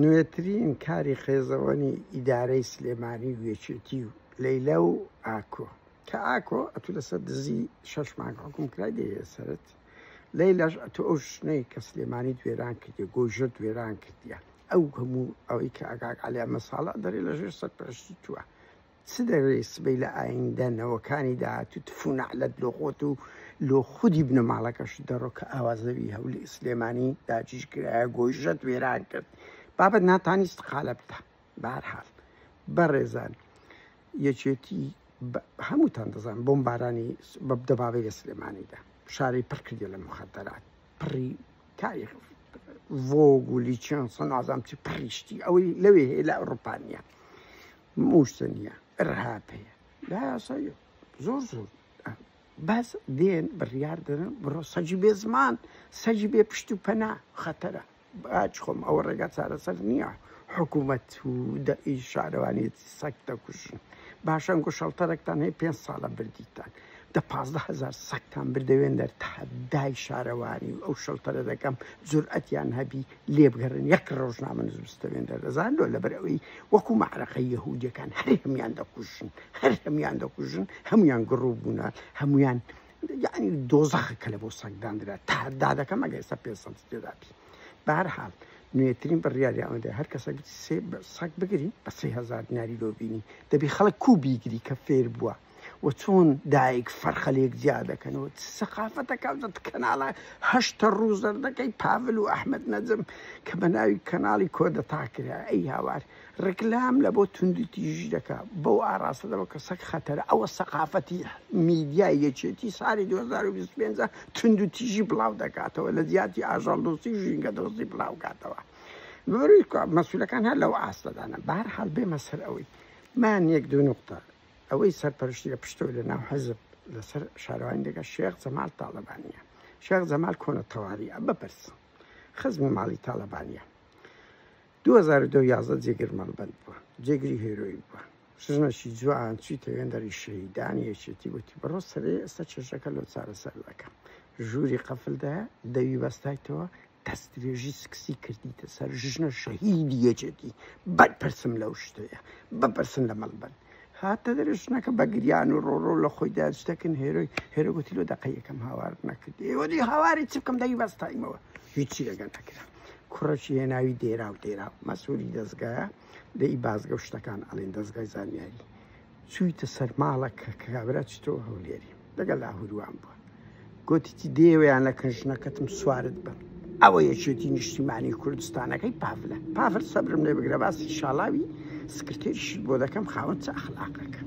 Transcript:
نوێترین کاری خێزەوەنی ئیدارەی سلێمانی و یەکێتی و لەیلە و ئاکۆ کە ئاکۆ ئەتو لەسەر دزی 6 مانگ حکوم کرای دەیە سەرت لەیلەش ئەتو ئەو شنەی کە سلێمانی دوێران کردی گۆژە دوێران کردیە ئەو هەموو ئەوەی کە ئاگاک عەلیە مەساڵە دەرێ لەژێر سەرپەرشتی تووە چ دەوێ سبەی لە ئایندە نەوەکانی داهاتوو تفونەعلەت لۆ خۆت و لۆ خودی بنەماڵەکەش دەڕۆ کە ئاوازەوی هەولی سلێمانی داگیش کرایە گۆژە دوێران کرد بابەت ناتانی استقالە بدە بەهەرحاڵ بەڕێزان یەکێتی هەمووتان دەزان بۆم بارانی بە دەبابەی لە سلێمانیدا شاری پڕ کردی لە مخەدەرات پڕی تاریخ ڤۆگ و لیچەنسە نازام چی پڕیشتی ئەوەی لەوێ هەیە لە ئەوروپانیە موشتە نییە ئەرهاب هەیە لا یاسایە زۆر زۆر بەس دێن بڕیار دەرن بڕۆ سەجی بێ زمان سەجی بێ پشت و پەنا خەتەرە باچ خۆم ئەوە ڕێگا چارەسەر نییە حکوومەت و دەئی شارەوانێتی سەگ دەکوشن باشەنگ و شەڵتەرێکتان هەیە 5 ساڵە بردیتان 15,000 سەگتان بردەوێن دەر تەحەدای شارەوانی و ئەو شەڵتەرە دەکەم جورئەتیان هەبی لێبگەڕن یەک ڕۆژنامە نووسبستەوێن دەرەزان لۆ لەبەر ئەوەی وەکو مەعرەقەی یەهودیەکان هەر هەمیان دەکوژن هەر هەمیان دەکوژن هەمویان گڕوو بوونە هەمویان یعنی دۆزەخەکە لە بۆ سەگداندرا تەحەدا دەکەم ئەگە ئێستا 500 تێدابی بەهەرحاڵ نوێترین بڕیاری ئەوەندە هەر کەسێک سەگ بگری بە 3,000 دیناری لۆ بینی دەبی خەڵک کوو بیگری کە فێر بووە و چۆن دایک فەرخەلێک زیاد دەکەنەوە سەقافەتەکە کەناڵە 8 ڕوو زەردەکەی پاڤل و ئەحمەد نەجم کە بە ناوی کەناڵی کۆدە تاکرا ئەی هاوار ڕکلام لە بۆ توندی تیژی دەکا بەو ئاراستەدەوە کە سەگ خەتەرە ئەوە سەقافەتی میدیای یەکێتی ساڵی 2025 تند و تیژی بڵاو دەکاتەوە لە زیاتی ئاژەڵ دۆستی ژینگە دۆستی بڵاو کاتەوە بەبەروی مەسئولەکان هەر لەو ئاستەدانە بەهەرحاڵ بێمە سەر ئەوەی مان یەک دوو نقطە ئەوەی سەرپەرشتی لە پشتەوە لە ناو حەزب لەسەر شارەوانی دەکە شێخ جەمال تاڵەبانیە شێخ جەمال کۆنە تەواریە بپرس خزمی ماڵی تاڵەبانیە 2011 جێگر مەڵبەند بووە جێگری هێرۆی بووە شژنەشی جوان چیتە وێندەری شەهیدانی یەکێتی وتی بەڕۆ سەرێ ئێستا چێژەکە لەو چارەسەر دەکەم ژووری قەفلدایە دەوی بەستایتەوە دەستدرێژی سکسی کردیتە سەر ژنە شەهیدی یەکێتی بەرپرسم لەو شتەیە بپرسن لە مەڵبەند هاتە دەرێژنەکە بە گریان و ڕۆڕۆ لە خۆی داجتەکەن هێرۆی هێرە گوتی لۆ دەقە یەکەم هاوار نەکرد ئێوەدی هاواری چ بکەم دەی بەستایمەوە هیچی لەگەن نەکرا کوڕەکی هێناوی دێرا و دێرا مەسئولی دەستگایە دەی بازگە و شتەکان ئەڵێن دەستگای زانیاری چوویتە سەر ماڵەکە کە کابرا چیتەوە هەولێری لەگەڵ لاهوروان بووە گوتیتی دێوەیان لە کنژنەکەتم سوارت بم ئەوە یەکێتی نیشتیمانی کوردستانەکەی پاڤلە پاڤل سەبرم لێ بگرە باسی شاڵاوی سکرتێریشت بۆ دەکەم خاوەن چە ئەخلاقەکە